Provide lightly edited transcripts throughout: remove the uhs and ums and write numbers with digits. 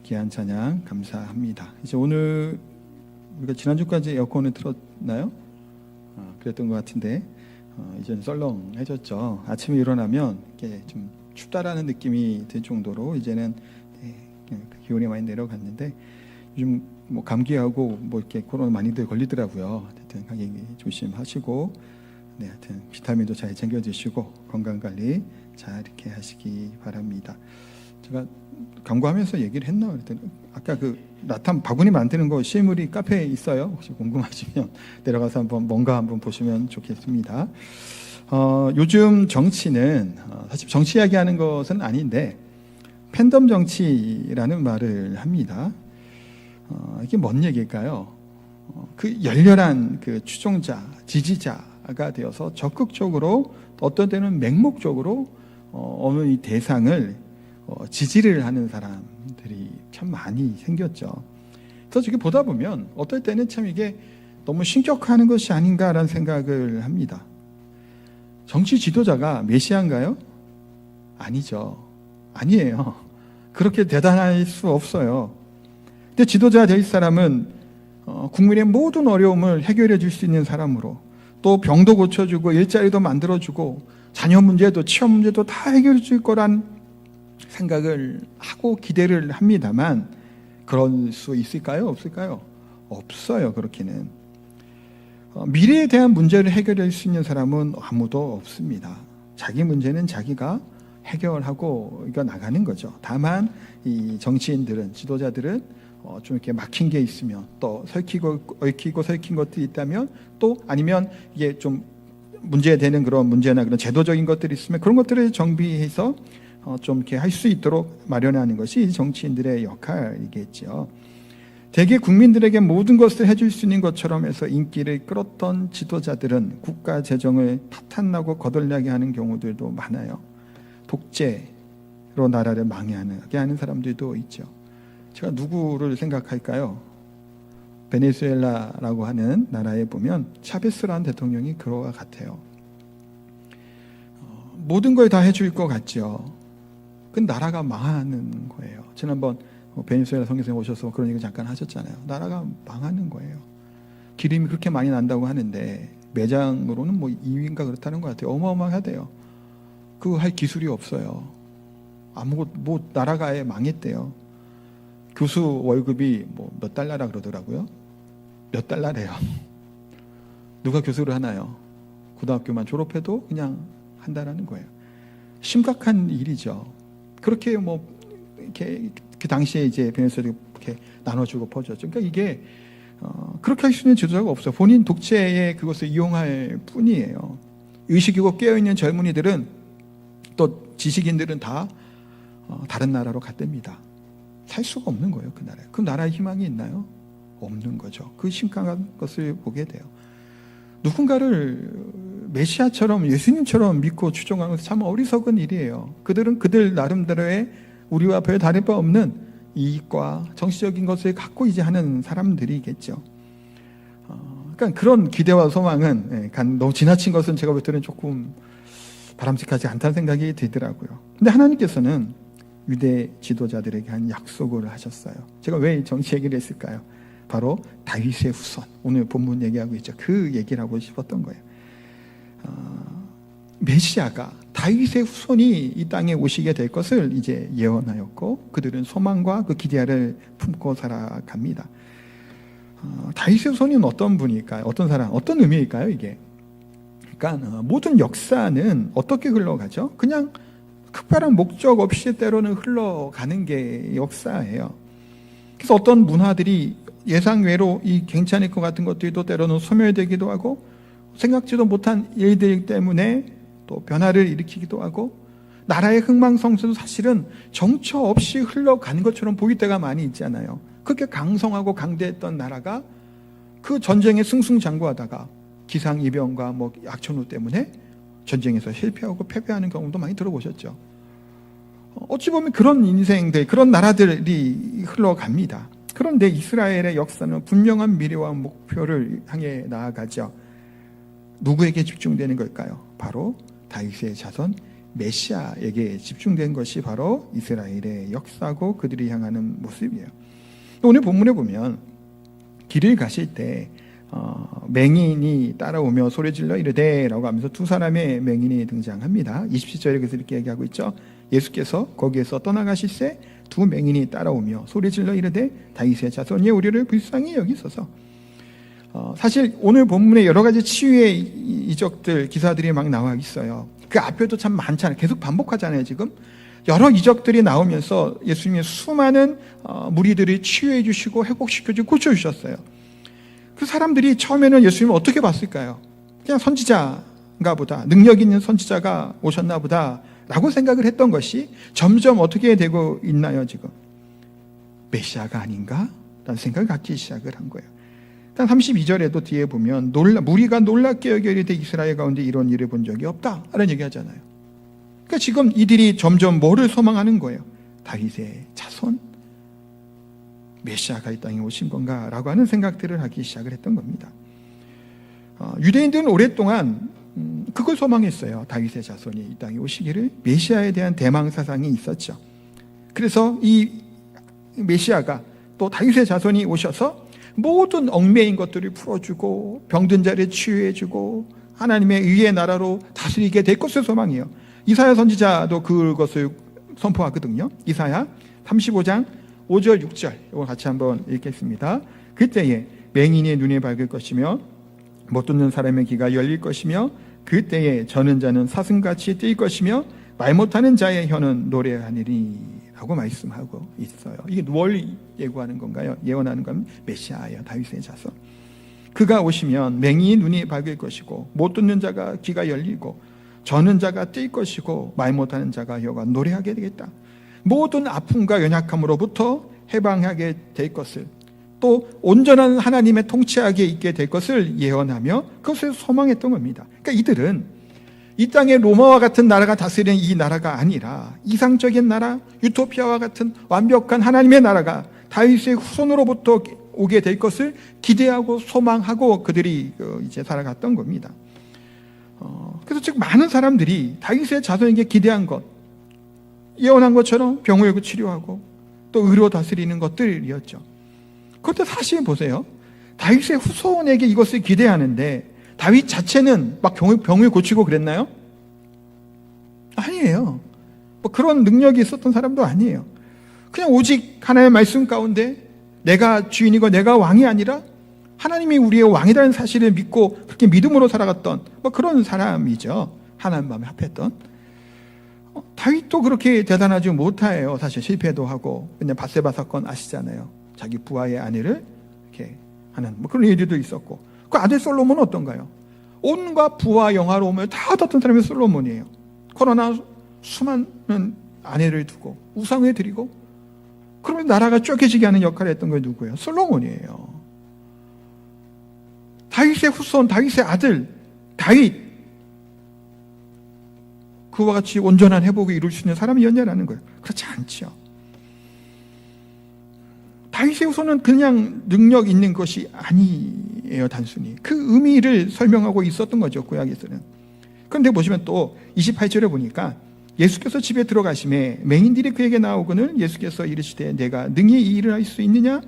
귀한 찬양 감사합니다. 이제 오늘 우리가 지난주까지 에어컨을 틀었나요? 그랬던 것 같은데 이제는 썰렁해졌죠. 아침에 일어나면 이렇게 좀 춥다라는 느낌이 들 정도로 이제는 기온이 많이 내려갔는데 요즘 뭐 감기하고 뭐 이렇게 코로나 많이들 걸리더라고요. 하여튼 감기 조심하시고 하여튼 비타민도 잘 챙겨 드시고 건강 관리 잘 이렇게 하시기 바랍니다. 제가 광고하면서 얘기를 했나 그랬더니 아까 그 라탄 바구니 만드는 거 실물이 카페에 있어요. 혹시 궁금하시면 내려가서 뭔가 한번 보시면 좋겠습니다. 요즘 정치는 사실 정치 이야기하는 것은 아닌데 팬덤 정치라는 말을 합니다. 이게 뭔 얘기일까요? 그 열렬한 그 추종자, 지지자가 되어서 적극적으로 어떤 때는 맹목적으로 어느 이 대상을 지지를 하는 사람들이 참 많이 생겼죠. 그래서 저게 보다 보면 어떨 때는 참 이게 너무 신격화하는 것이 아닌가라는 생각을 합니다. 정치 지도자가 메시아인가요? 아니죠. 아니에요. 그렇게 대단할 수 없어요. 근데 지도자 될 사람은 국민의 모든 어려움을 해결해 줄 수 있는 사람으로, 또 병도 고쳐주고 일자리도 만들어주고 자녀 문제도 취업 문제도 다 해결해 줄 거란 생각을 하고 기대를 합니다만 그럴 수 있을까요? 없을까요? 없어요. 그렇게는. 미래에 대한 문제를 해결할 수 있는 사람은 아무도 없습니다. 자기 문제는 자기가 해결하고 이거 나가는 거죠. 다만 이 정치인들은, 지도자들은 좀 이렇게 막힌 게 있으면, 또 얽히고 설킨 것들이 있다면, 또 아니면 이게 좀 문제되는 그런 문제나 그런 제도적인 것들이 있으면 그런 것들을 정비해서 좀 이렇게 할 수 있도록 마련하는 것이 정치인들의 역할이겠죠. 대개 국민들에게 모든 것을 해줄 수 있는 것처럼 해서 인기를 끌었던 지도자들은 국가 재정을 파탄나고 거덜나게 하는 경우들도 많아요. 독재로 나라를 망하게 하는 사람들도 있죠. 제가 누구를 생각할까요? 베네수엘라라고 하는 나라에 보면 차베스라는 대통령이 그와 같아요. 모든 걸 다 해줄 것 같죠. 그 나라가 망하는 거예요. 지난번 베네수엘라 선교사님 오셔서 그런 얘기 잠깐 하셨잖아요. 나라가 망하는 거예요. 기름이 그렇게 많이 난다고 하는데 매장으로는 뭐 2위인가 그렇다는 것 같아요. 어마어마하대요. 그거 할 기술이 없어요. 뭐 나라가 아예 망했대요. 교수 월급이 뭐 몇 달러라 그러더라고요. 몇 달러래요. 누가 교수를 하나요? 고등학교만 졸업해도 그냥 한다라는 거예요. 심각한 일이죠. 그렇게 뭐 이렇게 그 당시에 이제 베네수엘이 이렇게 나눠주고 퍼졌죠. 그러니까 이게 그렇게 할 수 있는 지도자가 없어요. 본인 독재에 그것을 이용할 뿐이에요. 의식이고 깨어있는 젊은이들은, 또 지식인들은 다 다른 나라로 갔답니다. 살 수가 없는 거예요. 그 나라에. 그 나라에 희망이 있나요? 없는 거죠. 그 심각한 것을 보게 돼요. 누군가를 메시아처럼, 예수님처럼 믿고 추종하는 것은 참 어리석은 일이에요. 그들은 그들 나름대로의 우리와 별 다를 바 없는 이익과 정치적인 것을 갖고 이제 하는 사람들이겠죠. 그러니까 그런 기대와 소망은 너무 지나친 것은 제가 볼 때는 조금 바람직하지 않다는 생각이 들더라고요. 근데 하나님께서는 유대 지도자들에게 한 약속을 하셨어요. 제가 왜 정치 얘기를 했을까요? 바로 다윗의 후손, 오늘 본문 얘기하고 있죠. 그 얘기를 하고 싶었던 거예요. 메시아가, 다윗의 후손이 이 땅에 오시게 될 것을 이제 예언하였고, 그들은 소망과 그 기대를 품고 살아갑니다. 다윗의 후손은 어떤 분일까요? 어떤 사람, 어떤 의미일까요? 이게 그러니까 모든 역사는 어떻게 흘러가죠? 그냥 특별한 목적 없이 때로는 흘러가는 게 역사예요. 그래서 어떤 문화들이 예상외로 이 괜찮을 것 같은 것들도 때로는 소멸되기도 하고, 생각지도 못한 일들 때문에 또 변화를 일으키기도 하고, 나라의 흥망성쇠도 사실은 정처 없이 흘러가는 것처럼 보일 때가 많이 있잖아요. 그렇게 강성하고 강대했던 나라가 그 전쟁에 승승장구하다가 기상이병과 뭐 약천후 때문에 전쟁에서 실패하고 패배하는 경우도 많이 들어보셨죠. 어찌 보면 그런 인생들, 그런 나라들이 흘러갑니다. 그런데 이스라엘의 역사는 분명한 미래와 목표를 향해 나아가죠. 누구에게 집중되는 걸까요? 바로 다윗의 자손 메시아에게 집중된 것이 바로 이스라엘의 역사고 그들이 향하는 모습이에요. 오늘 본문에 보면 길을 가실 때 맹인이 따라오며 소리질러 이르되 라고 하면서 두 사람의 맹인이 등장합니다. 27절에 그래서 이렇게 얘기하고 있죠. 예수께서 거기에서 떠나가실새 두 맹인이 따라오며 소리질러 이르되 다윗의 자손이 우리를 불쌍히 여기소서. 사실 오늘 본문에 여러 가지 치유의 이적들 기사들이 막 나와 있어요. 그 앞에도 참 많잖아요. 계속 반복하잖아요. 지금 여러 이적들이 나오면서 예수님의 수많은 무리들이 치유해 주시고 회복시켜주고 고쳐주셨어요. 그 사람들이 처음에는 예수님을 어떻게 봤을까요? 그냥 선지자인가 보다, 능력 있는 선지자가 오셨나 보다 라고 생각을 했던 것이 점점 어떻게 되고 있나요? 지금 메시아가 아닌가? 라는 생각을 갖기 시작을 한 거예요. 일단 32절에도 뒤에 보면 무리가 놀랍게 여겨 이르되 이스라엘 가운데 이런 일을 본 적이 없다 라는 얘기 하잖아요. 그러니까 지금 이들이 점점 뭐를 소망하는 거예요? 다윗의 자손? 메시아가 이 땅에 오신 건가? 라고 하는 생각들을 하기 시작을 했던 겁니다. 유대인들은 오랫동안 그걸 소망했어요. 다윗의 자손이 이 땅에 오시기를. 메시아에 대한 대망 사상이 있었죠. 그래서 이 메시아가 또 다윗의 자손이 오셔서 모든 얽매인 것들을 풀어주고 병든 자를 치유해주고 하나님의 의의 나라로 다스리게 될 것을 소망해요. 이사야 선지자도 그것을 선포하거든요. 이사야 35장 5절 6절 이거 같이 한번 읽겠습니다. 그때에 맹인의 눈이 밝을 것이며 못 듣는 사람의 귀가 열릴 것이며 그때에 저는 자는 사슴같이 뛸 것이며 말 못하는 자의 혀는 노래하리니 라고 말씀하고 있어요. 이게 뭘 예고하는 건가요? 예언하는 건 메시아예요. 다윗의 자손. 그가 오시면 맹인의 눈이 밝을 것이고 못 듣는 자가 귀가 열리고 저는 자가 뛸 것이고 말 못하는 자가 혀가 노래하게 되겠다. 모든 아픔과 연약함으로부터 해방하게 될 것을 또 온전한 하나님의 통치하게 있게 될 것을 예언하며 그것을 소망했던 겁니다. 그러니까 이들은 이 땅에 로마와 같은 나라가 다스리는 이 나라가 아니라 이상적인 나라, 유토피아와 같은 완벽한 하나님의 나라가 다윗의 후손으로부터 오게 될 것을 기대하고 소망하고 그들이 이제 살아갔던 겁니다. 그래서 즉 많은 사람들이 다윗의 자손에게 기대한 것, 예언한 것처럼 병을 치료하고 또 의로 다스리는 것들이었죠. 그런데 사실 보세요. 다윗의 후손에게 이것을 기대하는데 다윗 자체는 막 병을 고치고 그랬나요? 아니에요. 뭐 그런 능력이 있었던 사람도 아니에요. 그냥 오직 하나님의 말씀 가운데 내가 주인이고 내가 왕이 아니라 하나님이 우리의 왕이라는 사실을 믿고 그렇게 믿음으로 살아갔던 뭐 그런 사람이죠. 하나님 마음에 합했던. 다윗도 그렇게 대단하지 못해요. 사실 실패도 하고 그냥 밧세바 사건 아시잖아요. 자기 부하의 아내를 이렇게 하는 뭐 그런 일들도 있었고 그 아들 솔로몬은 어떤가요? 온갖 부와 영화로움을 다 얻었던 사람이 솔로몬이에요. 그러나 수많은 아내를 두고 우상을 드리고 그러면 나라가 쫓겨지게 하는 역할을 했던 게 누구예요? 솔로몬이에요. 다윗의 후손, 다윗의 아들 다윗 그와 같이 온전한 회복을 이룰 수 있는 사람이었냐라는 거예요. 그렇지 않죠. 다윗의 후손은 그냥 능력 있는 것이 아니에요. 단순히 그 의미를 설명하고 있었던 거죠. 구약에서는. 그런데 보시면 또 28절에 보니까 예수께서 집에 들어가심에 맹인들이 그에게 나오거늘 예수께서 이르시되 내가 능히 이 일을 할 수 있느냐?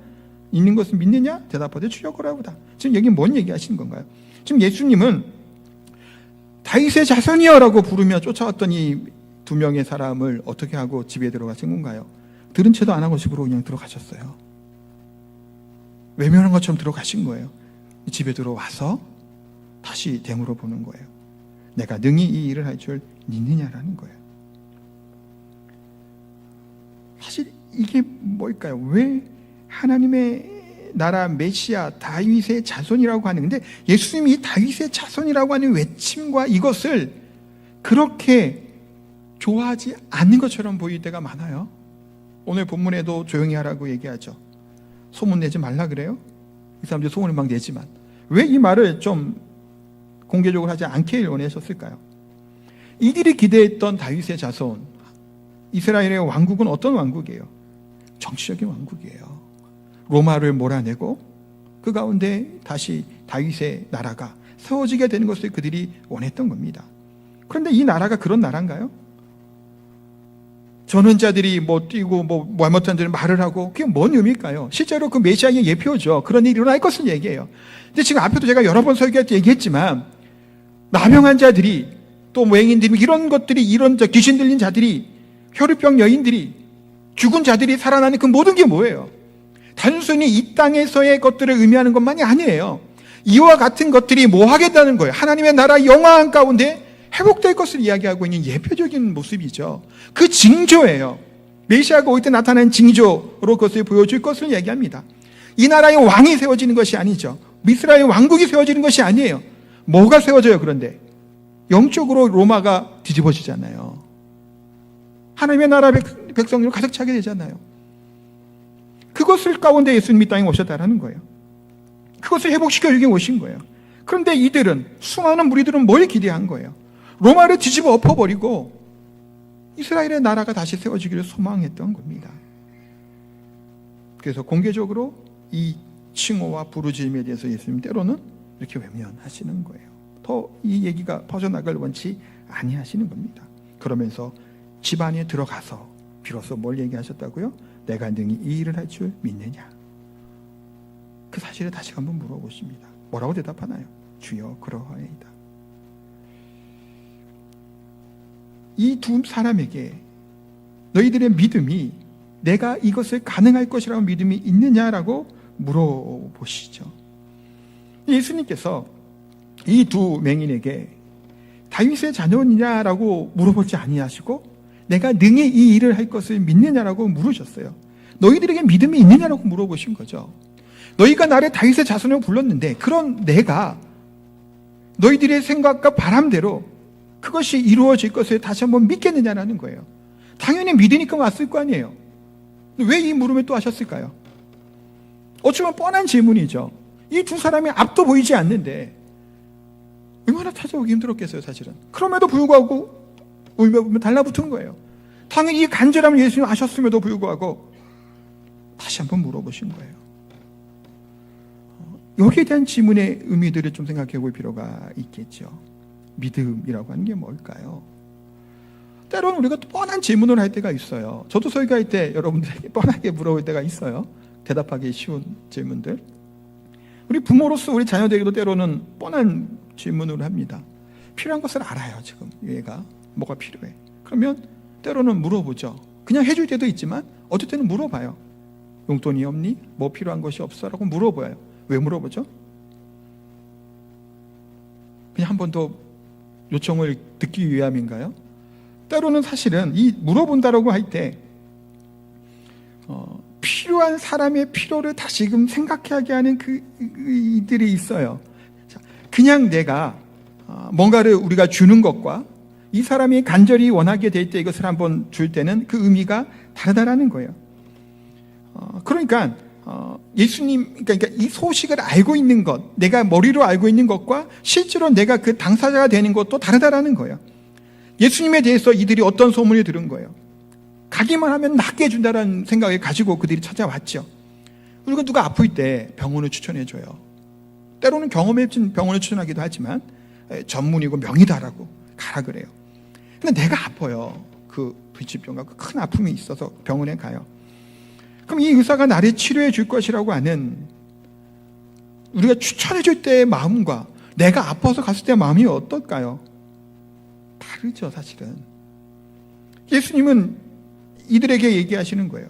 있는 것을 믿느냐? 대답하되 주여 그러하오다. 지금 여기 뭔 얘기하시는 건가요? 지금 예수님은 다윗의 자손이여라고 부르며 쫓아왔던 이 두 명의 사람을 어떻게 하고 집에 들어가신 건가요? 들은 채도 안 하고 집으로 그냥 들어가셨어요. 외면한 것처럼 들어가신 거예요. 집에 들어와서 다시 되물어 보는 거예요. 내가 능히 이 일을 할 줄 믿느냐라는 거예요. 사실 이게 뭘까요? 왜 하나님의 나라 메시아 다윗의 자손이라고 하는데 예수님이 이 다윗의 자손이라고 하는 외침과 이것을 그렇게 좋아하지 않는 것처럼 보일 때가 많아요. 오늘 본문에도 조용히 하라고 얘기하죠. 소문 내지 말라 그래요. 이 사람들이 소문을 막 내지만 왜 이 말을 좀 공개적으로 하지 않게 원하셨을까요? 이들이 기대했던 다윗의 자손, 이스라엘의 왕국은 어떤 왕국이에요? 정치적인 왕국이에요. 로마를 몰아내고 그 가운데 다시 다윗의 나라가 세워지게 되는 것을 그들이 원했던 겁니다. 그런데 이 나라가 그런 나라인가요? 전원자들이 뭐 뛰고 말 못한 들이 말을 하고 그게 뭔 의미일까요? 실제로 그 메시아의 예표죠. 그런 일이 일어날 것을 얘기해요. 근데 지금 앞에도 제가 여러 번 설교할 때 얘기했지만 남용한 자들이 또 맹인들이 이런 것들이 이런 귀신 들린 자들이 혈루병 여인들이 죽은 자들이 살아나는 그 모든 게 뭐예요? 단순히 이 땅에서의 것들을 의미하는 것만이 아니에요. 이와 같은 것들이 뭐 하겠다는 거예요? 하나님의 나라 영화한 가운데 회복될 것을 이야기하고 있는 예표적인 모습이죠. 그 징조예요. 메시아가 올 때 나타나는 징조로 그것을 보여줄 것을 얘기합니다. 이 나라의 왕이 세워지는 것이 아니죠. 이스라엘 왕국이 세워지는 것이 아니에요. 뭐가 세워져요? 그런데 영적으로 로마가 뒤집어지잖아요. 하나님의 나라 백성으로 가득 차게 되잖아요. 그것을 가운데 예수님이 땅에 오셨다라는 거예요. 그것을 회복시켜주기 오신 거예요. 그런데 이들은, 수많은 무리들은 뭘 기대한 거예요? 로마를 뒤집어 엎어버리고 이스라엘의 나라가 다시 세워지기를 소망했던 겁니다. 그래서 공개적으로 이 칭호와 부르짖음에 대해서 예수님 때로는 이렇게 외면하시는 거예요. 더 이 얘기가 퍼져나갈 원치 아니하시는 겁니다. 그러면서 집 안에 들어가서 비로소 뭘 얘기하셨다고요? 내가 능히 이 일을 할 줄 믿느냐? 그 사실을 다시 한번 물어보십니다. 뭐라고 대답하나요? 주여 그러하이다. 이 두 사람에게 너희들의 믿음이 내가 이것을 가능할 것이라고 믿음이 있느냐라고 물어보시죠. 예수님께서 이 두 맹인에게 다윗의 자녀냐라고 물어보지 아니하시고 내가 능히 이 일을 할 것을 믿느냐라고 물으셨어요. 너희들에게 믿음이 있느냐라고 물어보신 거죠. 너희가 나를 다윗의 자손으로 불렀는데 그런 내가 너희들의 생각과 바람대로 그것이 이루어질 것을 다시 한번 믿겠느냐라는 거예요. 당연히 믿으니까 왔을 거 아니에요. 왜 이 물음을 또 하셨을까요? 어쩌면 뻔한 질문이죠. 이 두 사람이 앞도 보이지 않는데 얼마나 찾아오기 힘들었겠어요, 사실은. 그럼에도 불구하고 울며 보면 달라붙은 거예요. 당연히 이 간절함을 예수님 아셨음에도 불구하고 다시 한번 물어보신 거예요. 여기에 대한 질문의 의미들을 좀 생각해 볼 필요가 있겠죠. 믿음이라고 하는 게 뭘까요? 때로는 우리가 또 뻔한 질문을 할 때가 있어요. 저도 설교할 때 여러분들에게 뻔하게 물어볼 때가 있어요. 대답하기 쉬운 질문들. 우리 부모로서 우리 자녀들에게도 때로는 뻔한 질문을 합니다. 필요한 것을 알아요. 지금 얘가 뭐가 필요해. 그러면 때로는 물어보죠. 그냥 해줄 때도 있지만 어떨 때는 물어봐요. 용돈이 없니? 뭐 필요한 것이 없어? 라고 물어봐요. 왜 물어보죠? 그냥 한 번 더 요청을 듣기 위함인가요? 때로는 사실은 이 물어본다라고 할 때 필요한 사람의 필요를 다시금 생각하게 하는 그 이들이 있어요. 그냥 내가 뭔가를 우리가 주는 것과 이 사람이 간절히 원하게 될 때 이것을 한번 줄 때는 그 의미가 다르다라는 거예요. 그러니까 예수님, 그러니까 이 소식을 알고 있는 것, 내가 머리로 알고 있는 것과 실제로 내가 그 당사자가 되는 것도 다르다라는 거예요. 예수님에 대해서 이들이 어떤 소문을 들은 거예요? 가기만 하면 낫게 해준다는 생각을 가지고 그들이 찾아왔죠. 그리고 누가 아플 때 병원을 추천해줘요. 때로는 경험해진 병원을 추천하기도 하지만 전문이고 명의다라고 가라 그래요. 근데 내가 아파요. 그 불치병과 그 큰 아픔이 있어서 병원에 가요. 그럼 이 의사가 나를 치료해 줄 것이라고 하는 우리가 추천해 줄 때의 마음과 내가 아파서 갔을 때의 마음이 어떨까요? 다르죠, 사실은. 예수님은 이들에게 얘기하시는 거예요.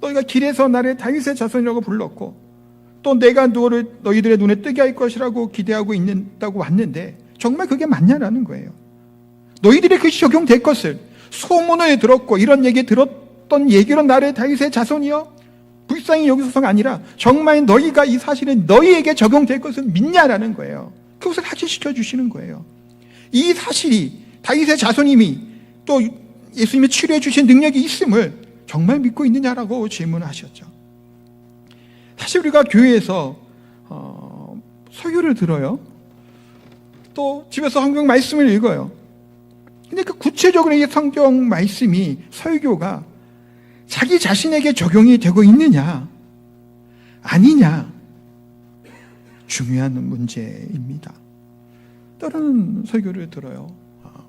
너희가 길에서 나를 다윗의 자손이라고 불렀고 또 내가 너희들의 눈에 뜨게 할 것이라고 기대하고 있다고 왔는데 정말 그게 맞냐라는 거예요. 너희들의 그것이 적용될 것을 소문을 들었고 이런 얘기 들었던 얘기로 나를 다윗의 자손이여 불쌍히 여기서가 아니라 정말 너희가 이 사실은 너희에게 적용될 것을 믿냐라는 거예요. 그것을 확신시켜 주시는 거예요. 이 사실이 다윗의 자손임이 또 예수님이 치료해 주신 능력이 있음을 정말 믿고 있느냐라고 질문하셨죠. 사실 우리가 교회에서 설교를 들어요. 또 집에서 성경 말씀을 읽어요. 근데 그 구체적으로 이 성경 말씀이 설교가 자기 자신에게 적용이 되고 있느냐 아니냐 중요한 문제입니다. 때로는 설교를 들어요.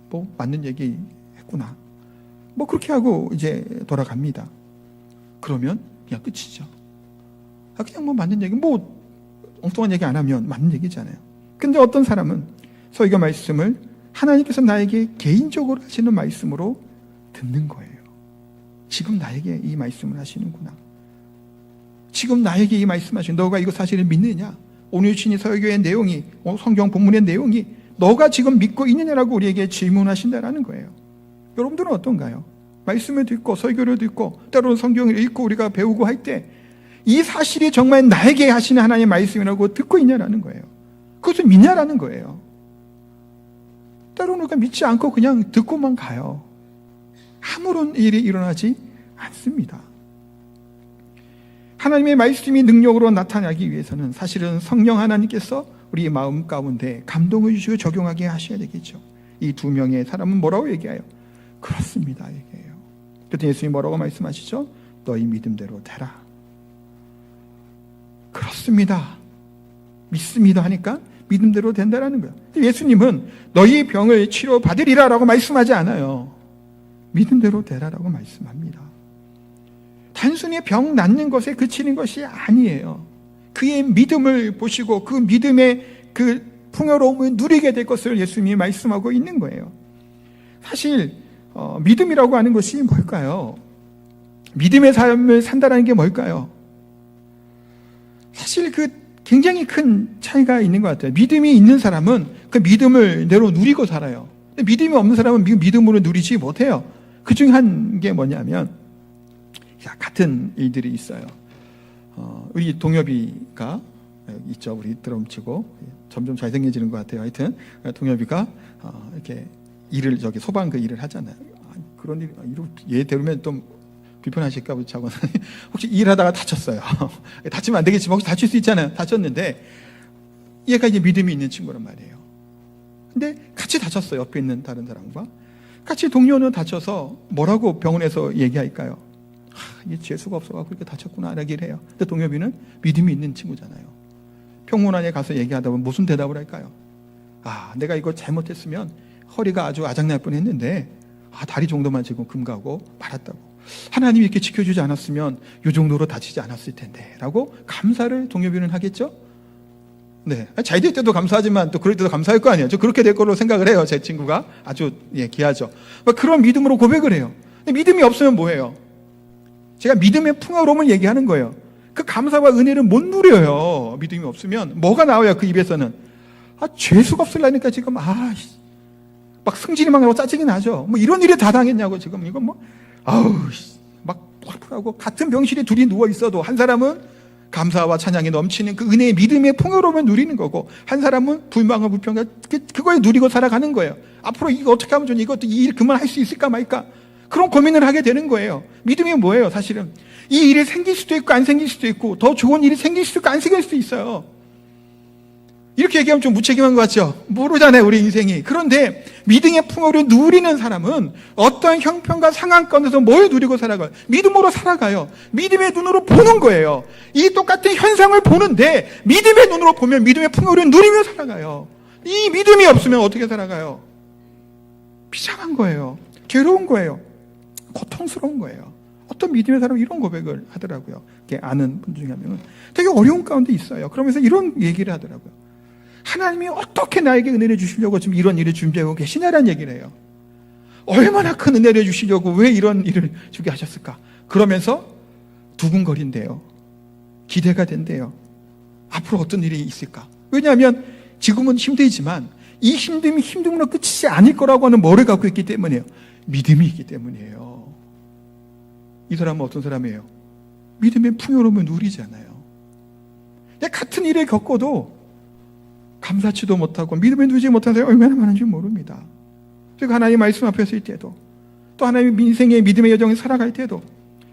뭐 맞는 얘기 했구나. 뭐 그렇게 하고 이제 돌아갑니다. 그러면 그냥 끝이죠. 그냥 뭐 맞는 얘기, 뭐 엉뚱한 얘기 안 하면 맞는 얘기잖아요. 근데 어떤 사람은 설교 말씀을 하나님께서 나에게 개인적으로 하시는 말씀으로 듣는 거예요. 지금 나에게 이 말씀을 하시는구나. 지금 나에게 이 말씀하신, 너가 이거 사실을 믿느냐? 오늘 주신 설교의 내용이, 성경 본문의 내용이 너가 지금 믿고 있느냐라고 우리에게 질문하신다라는 거예요. 여러분들은 어떤가요? 말씀을 듣고 설교를 듣고 때로는 성경을 읽고 우리가 배우고 할 때 이 사실이 정말 나에게 하시는 하나님의 말씀이라고 듣고 있냐라는 거예요. 그것을 믿냐라는 거예요. 때로는 우리가 믿지 않고 그냥 듣고만 가요. 아무런 일이 일어나지 않습니다. 하나님의 말씀이 능력으로 나타나기 위해서는 사실은 성령 하나님께서 우리 마음 가운데 감동을 주시고 적용하게 하셔야 되겠죠. 이 두 명의 사람은 뭐라고 얘기해요? 그렇습니다 얘기해요. 그때 예수님이 뭐라고 말씀하시죠? 너희 믿음대로 되라. 그렇습니다, 믿습니다 하니까 믿음대로 된다라는 거예요. 예수님은 너희 병을 치료받으리라 라고 말씀하지 않아요. 믿음대로 되라라고 말씀합니다. 단순히 병 낫는 것에 그치는 것이 아니에요. 그의 믿음을 보시고 그 믿음의 그 풍요로움을 누리게 될 것을 예수님이 말씀하고 있는 거예요. 사실 믿음이라고 하는 것이 뭘까요? 믿음의 삶을 산다는 게 뭘까요? 사실 그 굉장히 큰 차이가 있는 것 같아요. 믿음이 있는 사람은 그 믿음을 내로 누리고 살아요. 믿음이 없는 사람은 믿음으로 누리지 못해요. 그 중에 한 게 뭐냐면 같은 일들이 있어요. 우리 동엽이가 있죠. 우리 드럼 치고 점점 잘생겨지는 것 같아요. 하여튼 동엽이가 이렇게 일을 소방 그 일을 하잖아요. 그런 얘 들으면 좀 불편하실까 봐 자고 혹시 일하다가 다쳤어요. 다치면 안 되겠지만 혹시 다칠 수 있잖아요. 다쳤는데 얘가 이제 믿음이 있는 친구란 말이에요. 근데 같이 다쳤어요. 옆에 있는 다른 사람과 같이 동료는 다쳐서 뭐라고 병원에서 얘기할까요? 얘 재수가 없어서 그렇게 다쳤구나 라고 해요. 근데 동엽이는 믿음이 있는 친구잖아요. 평문안에 가서 얘기하다 보면 무슨 대답을 할까요? 내가 이거 잘못했으면 허리가 아주 아작날 뻔했는데 다리 정도만 지금 금가고 말았다고. 하나님이 이렇게 지켜주지 않았으면 이 정도로 다치지 않았을 텐데 라고 감사를 동엽이는 하겠죠? 네, 잘 될 때도 감사하지만 또 그럴 때도 감사할 거 아니에요. 저 그렇게 될 거로 생각을 해요. 제 친구가 아주 귀하죠. 그런 믿음으로 고백을 해요. 근데 믿음이 없으면 뭐예요? 제가 믿음의 풍요로움을 얘기하는 거예요. 그 감사와 은혜를 못 누려요. 믿음이 없으면 뭐가 나와요? 그 입에서는 죄수가 없으려니까 지금 막 승질이 막 나고 짜증이 나죠. 뭐 이런 일이 다 당했냐고 지금 이건 막 하고 같은 병실에 둘이 누워 있어도 한 사람은 감사와 찬양이 넘치는 그 은혜의 믿음의 풍요로움을 누리는 거고 한 사람은 불만과 불평과 그걸 누리고 살아가는 거예요. 앞으로 이거 어떻게 하면 좋니? 이것도 이 일 그만할 수 있을까 말까? 그런 고민을 하게 되는 거예요. 믿음이 뭐예요? 사실은 이 일이 생길 수도 있고 안 생길 수도 있고 더 좋은 일이 생길 수도 있고 안 생길 수도 있어요. 이렇게 얘기하면 좀 무책임한 것 같죠? 모르잖아요, 우리 인생이. 그런데 믿음의 풍요를 누리는 사람은 어떤 형편과 상황 가운데서 뭘 누리고 살아가요? 믿음으로 살아가요. 믿음의 눈으로 보는 거예요. 이 똑같은 현상을 보는데 믿음의 눈으로 보면 믿음의 풍요를 누리며 살아가요. 이 믿음이 없으면 어떻게 살아가요? 비참한 거예요. 괴로운 거예요. 고통스러운 거예요. 어떤 믿음의 사람은 이런 고백을 하더라고요. 아는 분 중에 한 명은 되게 어려운 가운데 있어요. 그러면서 이런 얘기를 하더라고요. 하나님이 어떻게 나에게 은혜를 주시려고 지금 이런 일을 준비하고 계시냐라는 얘기를 해요. 얼마나 큰 은혜를 주시려고 왜 이런 일을 주게 하셨을까? 그러면서 두근거린대요. 기대가 된대요. 앞으로 어떤 일이 있을까? 왜냐하면 지금은 힘들지만 이 힘듦으로 끝이지 않을 거라고 하는 뭐를 갖고 있기 때문이에요? 믿음이 있기 때문이에요. 이 사람은 어떤 사람이에요? 믿음의 풍요로움을 누리잖아요. 같은 일을 겪어도 감사치도 못하고 믿음을 누리지 못한 사람이 얼마나 많은지 모릅니다. 그리고 하나님의 말씀 앞에 설 때도 또 하나님의 인생의 믿음의 여정을 살아갈 때도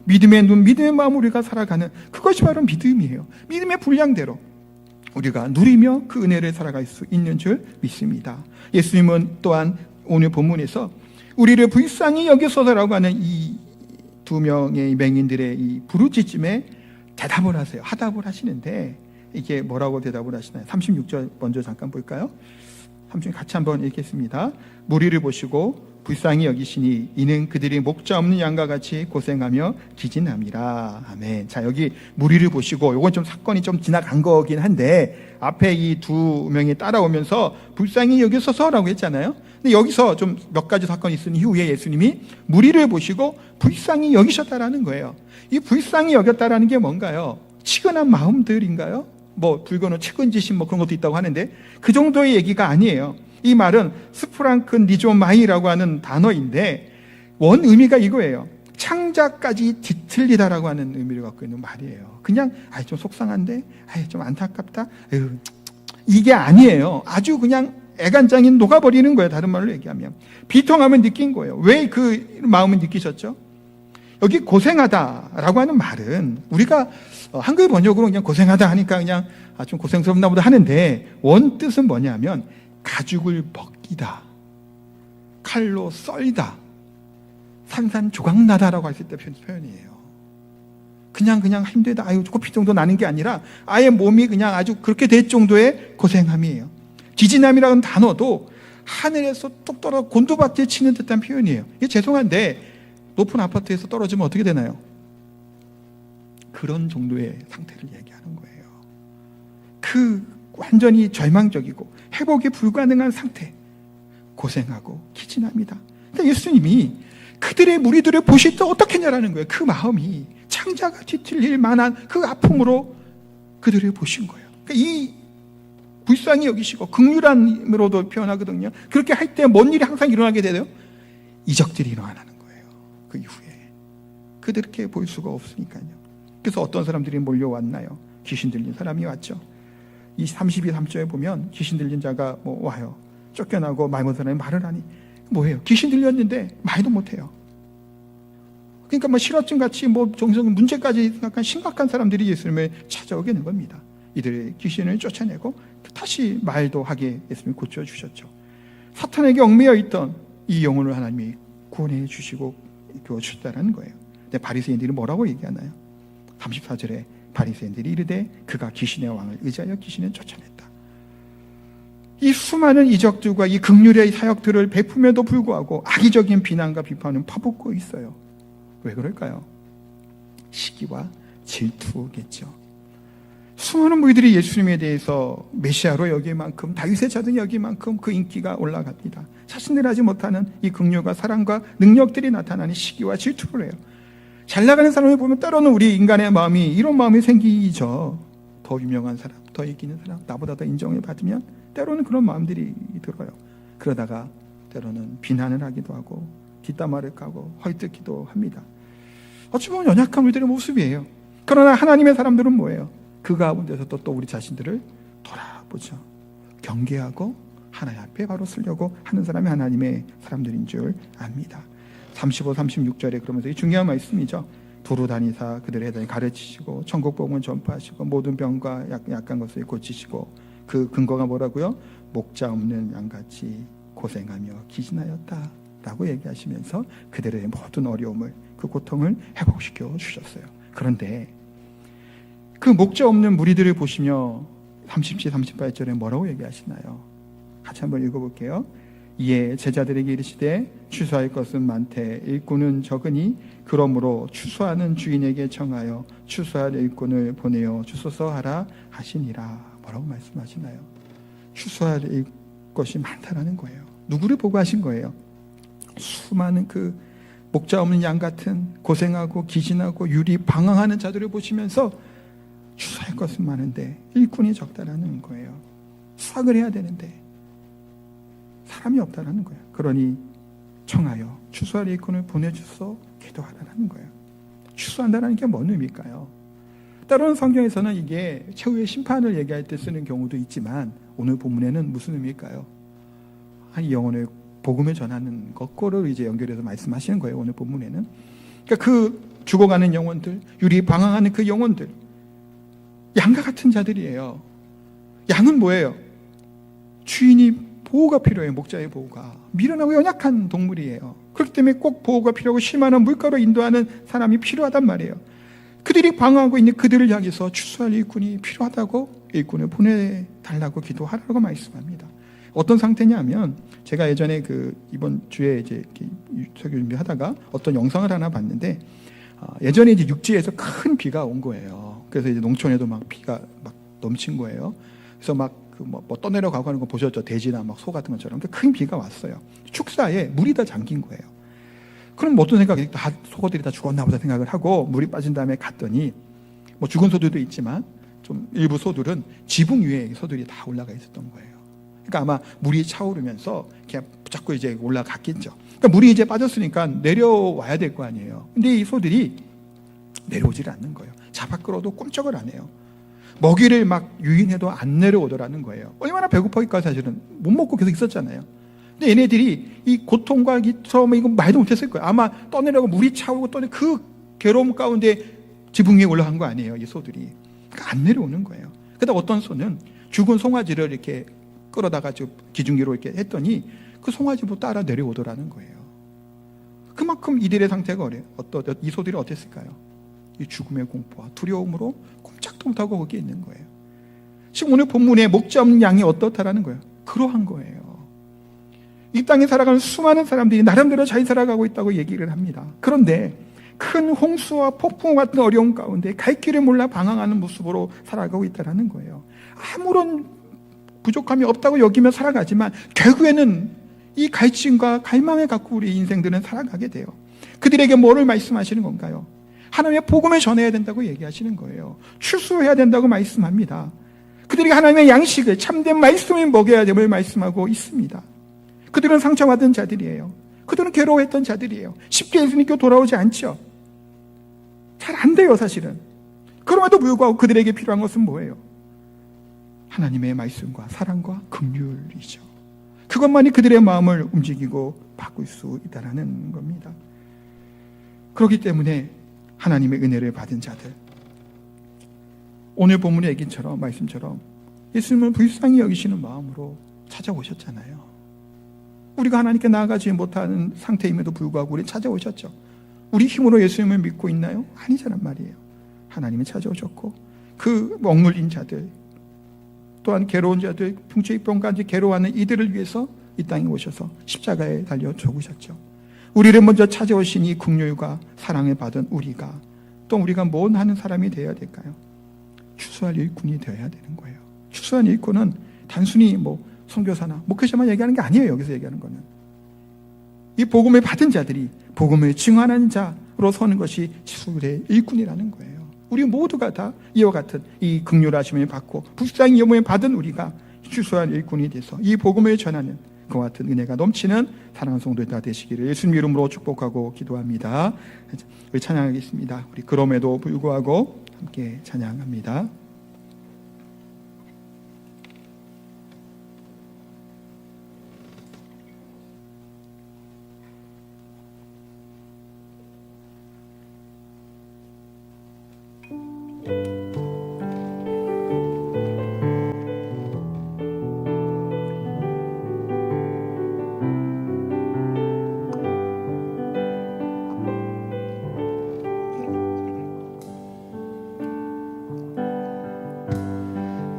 믿음의 눈, 믿음의 마음 우리가 살아가는 그것이 바로 믿음이에요. 믿음의 분량대로 우리가 누리며 그 은혜를 살아갈 수 있는 줄 믿습니다. 예수님은 또한 오늘 본문에서 우리를 불쌍히 여기소서라고 하는 이 두 명의 맹인들의 이 부르짖음에 대답을 하세요. 화답을 하시는데 이게 뭐라고 대답을 하시나요? 36절 먼저 잠깐 볼까요? 36 같이 한번 읽겠습니다. 무리를 보시고 불쌍히 여기시니 이는 그들이 목자 없는 양과 같이 고생하며 기진함이라. 아멘. 자, 여기 무리를 보시고, 요건 좀 사건이 좀 지나간 거긴 한데 앞에 이 두 명이 따라오면서 불쌍히 여기소서라고 했잖아요. 근데 여기서 좀 몇 가지 사건이 있은 이후에 예수님이 무리를 보시고 불쌍히 여기셨다라는 거예요. 이 불쌍히 여겼다라는 게 뭔가요? 치근한 마음들인가요? 뭐 불교는 측은지심 뭐 그런 것도 있다고 하는데 그 정도의 얘기가 아니에요. 이 말은 스프랑큰 리조마이라고 하는 단어인데 원 의미가 이거예요. 창자까지 뒤틀리다라고 하는 의미를 갖고 있는 말이에요. 그냥 좀 속상한데, 좀 안타깝다, 이게 아니에요. 아주 그냥 애간장이 녹아버리는 거예요. 다른 말로 얘기하면 비통함을 느낀 거예요. 왜 그 마음을 느끼셨죠? 여기 고생하다라고 하는 말은 우리가 한글 번역으로 그냥 고생하다 하니까 그냥 좀 고생스럽나 보다 하는데 원 뜻은 뭐냐면 가죽을 벗기다, 칼로 썰다, 산산조각나다라고 했을 때 표현이에요. 그냥 힘들다, 코피 정도 나는 게 아니라 아예 몸이 그냥 아주 그렇게 될 정도의 고생함이에요. 기진함이라는 단어도 하늘에서 뚝 떨어져 곤두박질 치는 듯한 표현이에요. 이게 죄송한데 높은 아파트에서 떨어지면 어떻게 되나요? 그런 정도의 상태를 얘기하는 거예요. 그 완전히 절망적이고 회복이 불가능한 상태, 고생하고 기진합니다. 그러니까 예수님이 그들의 무리들을 보실 때 어떻겠냐라는 거예요. 그 마음이 창자가 뒤틀릴 만한 그 아픔으로 그들을 보신 거예요. 그러니까 이 불쌍히 여기시고 긍휼함으로도 표현하거든요. 그렇게 할 때 뭔 일이 항상 일어나게 돼요? 이적들이 일어나는 거예요. 그 이후에 그렇게 볼 수가 없으니까요. 그래서 어떤 사람들이 몰려왔나요? 귀신 들린 사람이 왔죠. 이 32, 3절에 보면 귀신 들린 자가 와요. 쫓겨나고 말 못하는 사람이 말을 하니 뭐예요? 귀신 들렸는데 말도 못해요. 그러니까 실어증 같이 정성 문제까지 생각한 심각한 사람들이 예수님을 찾아오게 되는 겁니다. 이들의 귀신을 쫓아내고 다시 말도 하게 예수님이 고쳐주셨죠. 사탄에게 얽매여 있던 이 영혼을 하나님이 구원해 주시고 교주셨다는 거예요. 근데 바리새인들이 뭐라고 얘기하나요? 34절에 바리새인들이 이르되 그가 귀신의 왕을 의지하여 귀신을 쫓아냈다. 이 수많은 이적들과 이 긍휼의 사역들을 베품에도 불구하고 악의적인 비난과 비판은 퍼붓고 있어요. 왜 그럴까요? 시기와 질투겠죠. 수많은 무리들이 예수님에 대해서 메시아로 여길 만큼, 다윗의 자손 여길 만큼 그 인기가 올라갑니다. 자신들이 하지 못하는 이 긍휼과 사랑과 능력들이 나타나는 시기와 질투를 해요. 잘 나가는 사람을 보면 때로는 우리 인간의 마음이 이런 마음이 생기죠. 더 유명한 사람, 더 이기는 사람, 나보다 더 인정을 받으면 때로는 그런 마음들이 들어요. 그러다가 때로는 비난을 하기도 하고 뒷담화를 까고 헐뜯기도 합니다. 어찌 보면 연약한 우리들의 모습이에요. 그러나 하나님의 사람들은 뭐예요? 그 가운데서 또 우리 자신들을 돌아보죠. 경계하고 하나님 앞에 바로 서려고 하는 사람이 하나님의 사람들인 줄 압니다. 35, 36절에 그러면서 이 중요한 말씀이죠. 두루 다니사 그들의 해당에 가르치시고 천국 복음을 전파하시고 모든 병과 약한 것을 고치시고 그 근거가 뭐라고요? 목자 없는 양같이 고생하며 기진하였다 라고 얘기하시면서 그들의 모든 어려움을, 그 고통을 회복시켜 주셨어요. 그런데 그 목자 없는 무리들을 보시며 37, 38절에 뭐라고 얘기하시나요? 같이 한번 읽어볼게요. 이에 제자들에게 이르시되 추수할 것은 많되 일꾼은 적으니 그러므로 추수하는 주인에게 청하여 추수할 일꾼을 보내어 주소서 하라 하시니라. 뭐라고 말씀하시나요? 추수할 것이 많다라는 거예요. 누구를 보고 하신 거예요? 수많은 그 목자 없는 양 같은 고생하고 기진하고 유리 방황하는 자들을 보시면서 추수할 것은 많은데 일꾼이 적다라는 거예요. 수확을 해야 되는데 사람이 없다라는 거예요. 그러니 청하여 추수할 일꾼을 보내주소 기도하라는 거예요. 추수한다는 게 뭔 의미일까요? 때로는 성경에서는 이게 최후의 심판을 얘기할 때 쓰는 경우도 있지만 오늘 본문에는 무슨 의미일까요? 이 영혼을 복음을 전하는 것과를 이제 연결해서 말씀하시는 거예요. 오늘 본문에는. 그러니까 그 죽어가는 영혼들, 유리 방황하는 그 영혼들, 양과 같은 자들이에요. 양은 뭐예요? 주인이 보호가 필요해요. 목자의 보호가. 미련하고 연약한 동물이에요. 그렇기 때문에 꼭 보호가 필요하고 쉴만한 물가로 인도하는 사람이 필요하단 말이에요. 그들이 방황하고 있는 그들을 향해서 추수할 일꾼이 필요하다고 일꾼을 보내달라고 기도하라고 말씀합니다. 어떤 상태냐면 제가 예전에 이번 주에 이제 설교 준비하다가 어떤 영상을 하나 봤는데 예전에 이제 육지에서 큰 비가 온 거예요. 그래서 이제 농촌에도 막 비가 막 넘친 거예요. 그래서 막 뭐 떠내려가고 하는 거 보셨죠? 돼지나 막 소 같은 것처럼 큰 비가 왔어요. 축사에 물이 다 잠긴 거예요. 그럼 어떤 생각이 다 소들이 다 죽었나 보다 생각을 하고 물이 빠진 다음에 갔더니 뭐 죽은 소들도 있지만 좀 일부 소들은 지붕 위에 소들이 다 올라가 있었던 거예요. 그러니까 아마 물이 차오르면서 그냥 자꾸 이제 올라갔겠죠. 그러니까 물이 이제 빠졌으니까 내려와야 될 거 아니에요. 근데 이 소들이 내려오질 않는 거예요. 잡아 끌어도 꼼짝을 안 해요. 먹이를 막 유인해도 안 내려오더라는 거예요. 얼마나 배고파니까 사실은 못 먹고 계속 있었잖아요. 근데 얘네들이 이 고통과 이 트라우마 이거 말도 못했을 거예요. 아마 떠내려고 물이 차오르고 떠내 그 괴로움 가운데 지붕 위에 올라간 거 아니에요. 이 소들이. 그러니까 안 내려오는 거예요. 그러다 어떤 소는 죽은 송아지를 이렇게 끌어다가 기중기로 이렇게 했더니 그 송아지도 따라 내려오더라는 거예요. 그만큼 이들의 상태가 이 소들이 어땠을까요? 이 죽음의 공포와 두려움으로 꼼짝도 못하고 거기에 있는 거예요. 지금 오늘 본문에 목자 없는 양이 어떻다라는 거예요. 그러한 거예요. 이 땅에 살아가는 수많은 사람들이 나름대로 잘 살아가고 있다고 얘기를 합니다. 그런데 큰 홍수와 폭풍 같은 어려움 가운데 갈 길을 몰라 방황하는 모습으로 살아가고 있다는 거예요. 아무런 부족함이 없다고 여기며 살아가지만 결국에는 이 갈증과 갈망을 갖고 우리 인생들은 살아가게 돼요. 그들에게 뭐를 말씀하시는 건가요? 하나님의 복음을 전해야 된다고 얘기하시는 거예요. 추수해야 된다고 말씀합니다. 그들이 하나님의 양식을 참된 말씀을 먹여야 됨을 말씀하고 있습니다. 그들은 상처받은 자들이에요. 그들은 괴로워했던 자들이에요. 쉽게 예수님께 돌아오지 않죠. 잘 안 돼요, 사실은. 그럼에도 불구하고 그들에게 필요한 것은 뭐예요? 하나님의 말씀과 사랑과 긍휼이죠. 그것만이 그들의 마음을 움직이고 바꿀 수 있다는 겁니다. 그렇기 때문에 하나님의 은혜를 받은 자들, 오늘 본문의 얘기처럼 말씀처럼 예수님을 불쌍히 여기시는 마음으로 찾아오셨잖아요. 우리가 하나님께 나아가지 못하는 상태임에도 불구하고 우리 찾아오셨죠. 우리 힘으로 예수님을 믿고 있나요? 아니잖아 말이에요. 하나님이 찾아오셨고 그 억눌린 자들, 또한 괴로운 자들, 풍채입병까지 괴로워하는 이들을 위해서 이 땅에 오셔서 십자가에 달려 죽으셨죠. 우리를 먼저 찾아오신 이 긍휼과 사랑을 받은 우리가 뭘 하는 사람이 되어야 될까요? 추수할 일꾼이 되어야 되는 거예요. 추수한 일꾼은 단순히 선교사나 목회자만 얘기하는 게 아니에요. 여기서 얘기하는 거는 이 복음을 받은 자들이 복음을 증언하는 자로 서는 것이 추수의 일꾼이라는 거예요. 우리 모두가 다 이와 같은 이 긍휼하심을 받고 불쌍히 여김을 받은 우리가 추수한 일꾼이 돼서 이 복음을 전하는 그와 같은 은혜가 넘치는 사랑하는 성도들 다 되시기를 예수님 이름으로 축복하고 기도합니다. 우리 찬양하겠습니다. 우리 그럼에도 불구하고 함께 찬양합니다.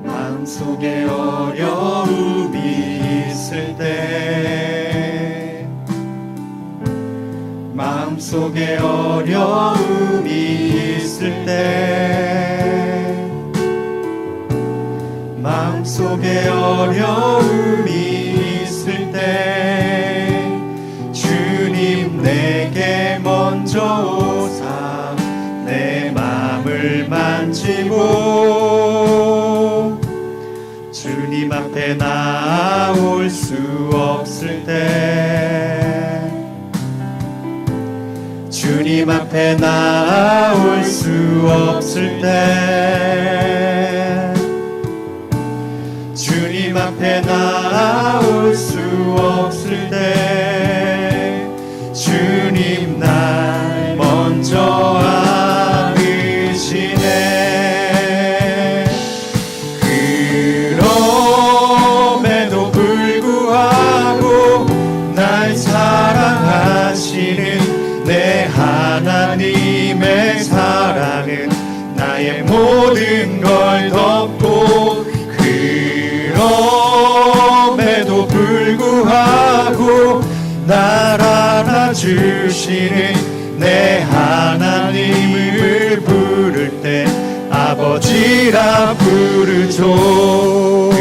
마음속에 어려움이 있을 때, 마음속에 어려움이 있을 때, 마음속에 어려움이 있을 때, 주님 내게 먼저 오사 내 마음을 만지고 주님 앞에 나올 수 없을 때, 주님 앞에 나올 수 없을 때, 주님 앞에 나올 수 없을 때, 주님 날 먼저 안으시네. 그럼에도 불구하고 날 사랑하시는 내 하나님의 사랑은 나의 모든 걸 덮고, 그럼에도 날 알아주시는 내 하나님을 부를 때 아버지라 부르죠.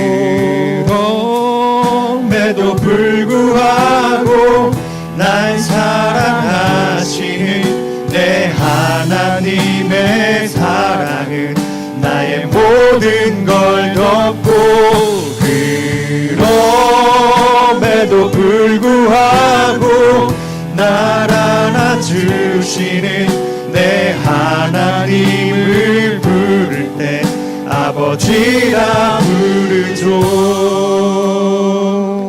그럼에도 불구하고 날 사랑하시는 내 하나님의 사랑은 나의 모든 걸 덮고, 그럼에도 불구하고 날 안아주시는 내 하나님을 부를 때 아버지라 부르죠.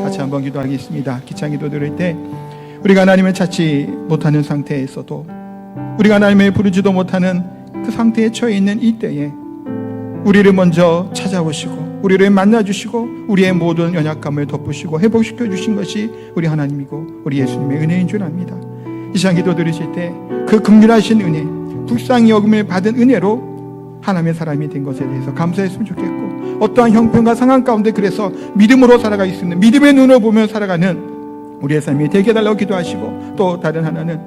같이 한번 기도하겠습니다. 기창 기도 드릴 때 우리가 하나님을 찾지 못하는 상태에서도, 우리가 하나님을 부르지도 못하는 그 상태에 처해 있는 이때에 우리를 먼저 찾아오시고 우리를 만나주시고 우리의 모든 연약감을 덮으시고 회복시켜 주신 것이 우리 하나님이고 우리 예수님의 은혜인 줄 압니다. 이 시간 기도 드리실 때 그 긍휼하신 은혜, 불쌍히 여김을 받은 은혜로 하나님의 사람이 된 것에 대해서 감사했으면 좋겠고, 어떠한 형편과 상황 가운데 그래서 믿음으로 살아갈 수 있는, 믿음의 눈을 보며 살아가는 우리의 삶이 되게 해달라고 기도하시고, 또 다른 하나는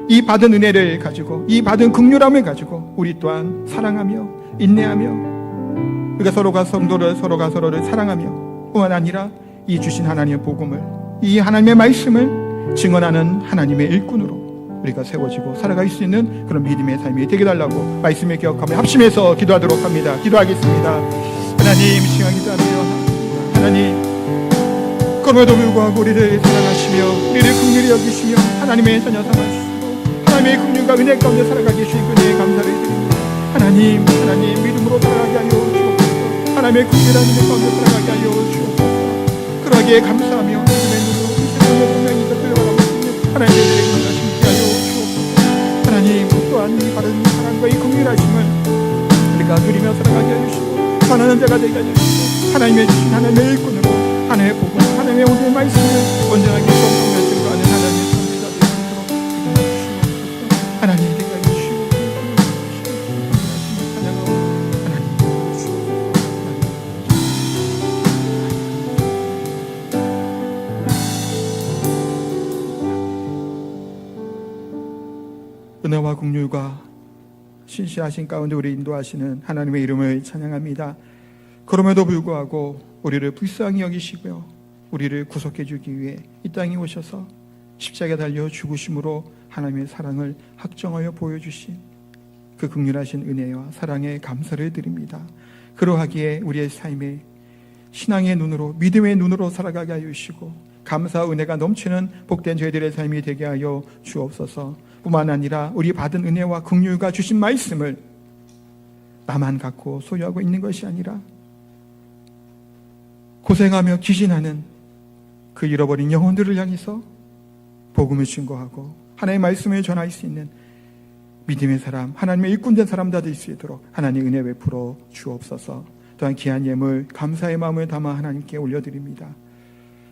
이 받은 은혜를 가지고, 이 받은 긍휼함을 가지고 우리 또한 사랑하며 인내하며 우리가 서로가 서로를 사랑하며 뿐만 아니라 이 주신 하나님의 복음을, 이 하나님의 말씀을 증언하는 하나님의 일꾼으로 우리가 세워지고 살아갈 수 있는 그런 믿음의 삶이 되게 해달라고 말씀을 기억하며 합심해서 기도하도록 합니다. 기도하겠습니다. 하나님, 시간 기도하며 하나님, 그럼에도 불구하고 우리를 사랑하시며 우리를 긍휼히 여기시며 하나님의 자녀 삼아주시고 하나님의 긍휼과 은혜 가운데 살아가게 해주신 은혜에 감사를 드립니다. 하나님 믿음으로 살아가게 하여 주옵소서. 하나님의 긍휼한 은혜 가운데 살아가게 하여 주옵소서. 그러기에 감사하며 믿음의 눈으로 세상의 분명히 끌려가고 있는 하나님의 은혜를 감사하시게 하여 주옵소서. 하나님, 또한 이 바른 사랑과 이 긍휼하심을 우리가 누리며 살아가게 하여 주시고 선하는 자가 되게 하여 주시고 하나님의 주신 하나님의 일꾼으로 하나님의 복음, 하나님의 오늘 말씀을 온전하게 성공하며 들어가는 하나님의 선지자 될 수 있도록 주옵소서. 하나님 되게 하여 주시고 찬양하고 하나님 주옵소서. 은혜와 긍휼과 신실하신 가운데 우리 인도하시는 하나님의 이름을 찬양합니다. 그럼에도 불구하고 우리를 불쌍히 여기시고요, 우리를 구속해 주기 위해 이 땅에 오셔서 십자가에 달려 죽으심으로 하나님의 사랑을 확정하여 보여주신 그 긍휼하신 은혜와 사랑에 감사를 드립니다. 그러하기에 우리의 삶에 신앙의 눈으로, 믿음의 눈으로 살아가게 하여 주시고 감사와 은혜가 넘치는 복된 저희들의 삶이 되게 하여 주옵소서. 뿐만 아니라 우리 받은 은혜와 긍휼과 주신 말씀을 나만 갖고 소유하고 있는 것이 아니라 고생하며 기진하는 그 잃어버린 영혼들을 향해서 복음을 증거하고 하나님의 말씀을 전할 수 있는 믿음의 사람, 하나님의 일꾼된 사람 다 될 수 있도록 하나님 은혜 베풀어 주옵소서. 또한 귀한 예물 감사의 마음을 담아 하나님께 올려드립니다.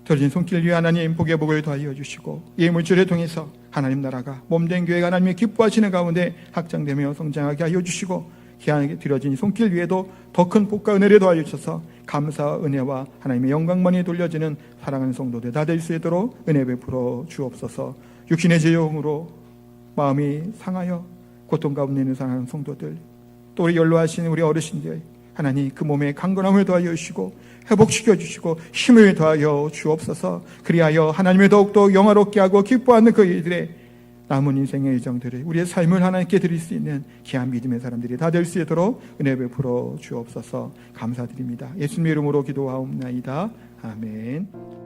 들어진 손길 위에 하나님 복의 복을 더하여 주시고 이 물질을 통해서 하나님 나라가 몸된 교회가 하나님의 기뻐하시는 가운데 확장되며 성장하게 하여 주시고, 귀하게 드려진 손길 위에도 더 큰 복과 은혜를 더하여 주셔서 감사와 은혜와 하나님의 영광만이 돌려지는 사랑하는 성도들 다 될 수 있도록 은혜 베풀어 주옵소서. 육신의 죄용으로 마음이 상하여 고통 가운데 있는 사랑하는 성도들, 또 우리 연로하신 우리 어르신들, 하나님 그 몸에 강건함을 더하여 주시고 회복시켜 주시고 힘을 더하여 주옵소서. 그리하여 하나님을 더욱더 영화롭게 하고 기뻐하는 그 일들의 남은 인생의 일정들을, 우리의 삶을 하나님께 드릴 수 있는 귀한 믿음의 사람들이 다 될 수 있도록 은혜 베풀어 주옵소서. 감사드립니다. 예수님의 이름으로 기도하옵나이다. 아멘.